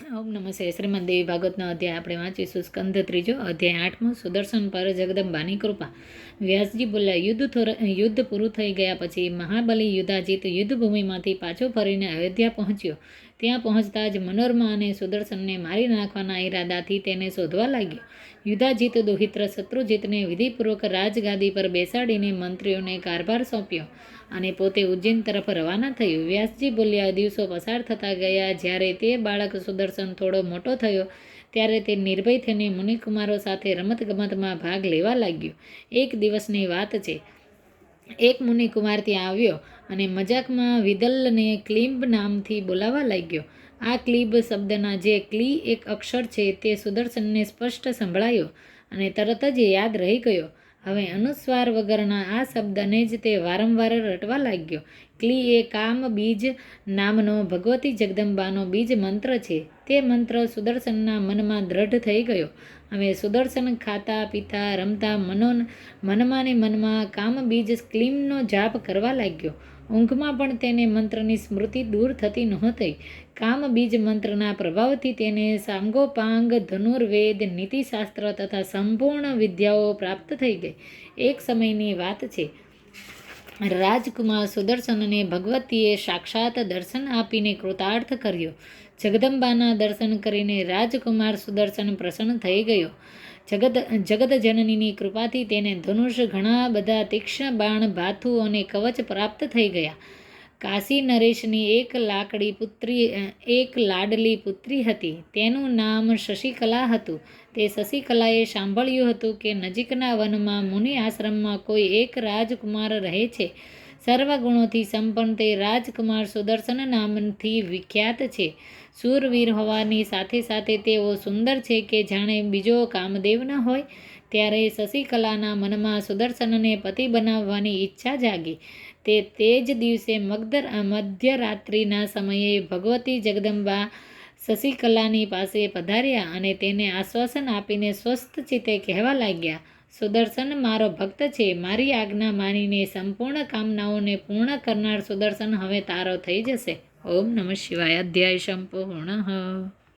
ઓમ નમસ્તે. શ્રીમદ દેવી ભાગવતનો અધ્યાય આપણે વાંચીશું. સ્કંધ ત્રીજો, અધ્યાય 8મો. સુદર્શન પર જગદંબાની કૃપા. વ્યાસજી બોલ્યા, યુદ્ધ પૂરું થઈ ગયા પછી મહાબલી યુધાજીત યુદ્ધભૂમિમાંથી પાછો ફરીને અયોધ્યા પહોંચ્યો. ત્યાં પહોંચતા જ મનોરમા અને સુદર્શનને મારી નાખવાના ઈરાદાથી તેને શોધવા લાગ્યો. યુધાજીત દુહિત્ર શત્રુજીતને વિધિપૂર્વક રાજગાદી પર બેસાડીને મંત્રીઓને કારભાર સોંપ્યો અને પોતે ઉજ્જૈન તરફ રવાના થયું. વ્યાસજી બોલ્યા, દિવસો પસાર થતા ગયા. જ્યારે તે બાળક સુદર્શન થોડો મોટો થયો ત્યારે તે નિર્ભય થઈને મુનિકુમારો સાથે રમતગમતમાં ભાગ લેવા લાગ્યો. એક દિવસની વાત છે. એક મુનિકુમાર ત્યાં આવ્યો અને મજાકમાં વિદલ્લને ક્લિંબ નામથી બોલાવવા લાગ્યો. આ ક્લિબ શબ્દના જે ક્લી એક અક્ષર છે તે સુદર્શનને સ્પષ્ટ સંભળાયો અને તરત જ યાદ રહી ગયો. હવે અનુસ્વાર વગરના આ શબ્દને જ તે વારંવાર રટવા લાગ્યો. ક્લી એ કામ બીજ નામનો ભગવતી જગદંબાનો બીજ મંત્ર છે. તે મંત્ર સુદર્શનના મનમાં દ્રઢ થઈ ગયો. હવે સુદર્શન ખાતા પીતા રમતા મનમાં ને મનમાં કામ બીજ ક્લીમનો જાપ કરવા લાગ્યો. ઊંઘમાં પણ તેને મંત્રની સ્મૃતિ દૂર થતી નહોતી. કામ બીજ મંત્રના પ્રભાવથી તેને સાંગોપાંગ ધનુર્વેદ, નીતિશાસ્ત્ર તથા સંપૂર્ણ વિદ્યાઓ પ્રાપ્ત થઈ ગઈ. એક સમયની વાત છે. રાજકુમાર સુદર્શનને ભગવતીએ સાક્ષાત દર્શન આપીને કૃતાર્થ કર્યો. જગદંબાના દર્શન કરીને રાજકુમાર સુદર્શન પ્રસન્ન થઈ ગયો. જગતજનનીની કૃપાથી તેને ધનુષ, ઘણા બધા તીક્ષ્ણ બાણ, ભાથુ અને કવચ પ્રાપ્ત થઈ ગયા. કાશી નરેશની એક લાડલી પુત્રી હતી. તેનું નામ શશિકલા હતું. તે શશિકલાએ સાંભળ્યું હતું કે નજીકના વનમાં મુનિ આશ્રમમાં કોઈ એક રાજકુમાર રહે છે. સર્વગુણોથી સંપન્ન તે રાજકુમાર સુદર્શન નામથી વિખ્યાત છે. શૂરવીર હોવાની સાથે સાથે તેઓ સુંદર છે કે જાણે બીજો કામદેવ ન હોય. ત્યારે શશિકલાના મનમાં સુદર્શનને પતિ બનાવવાની ઈચ્છા જાગી. તે જ દિવસે મધ્યરાત્રિના સમયે ભગવતી જગદંબા શશિકલાની પાસે પધાર્યા અને તેને આશ્વાસન આપીને સ્વસ્થ ચિત્તે કહેવા લાગ્યા, સુદર્શન મારો ભક્ત છે. મારી આજ્ઞા માનીને સંપૂર્ણ કામનાઓને પૂર્ણ કરનાર સુદર્શન હવે તારો થઈ જશે. ઓમ નમઃ શિવાય. અધ્યાય સંપૂર્ણ.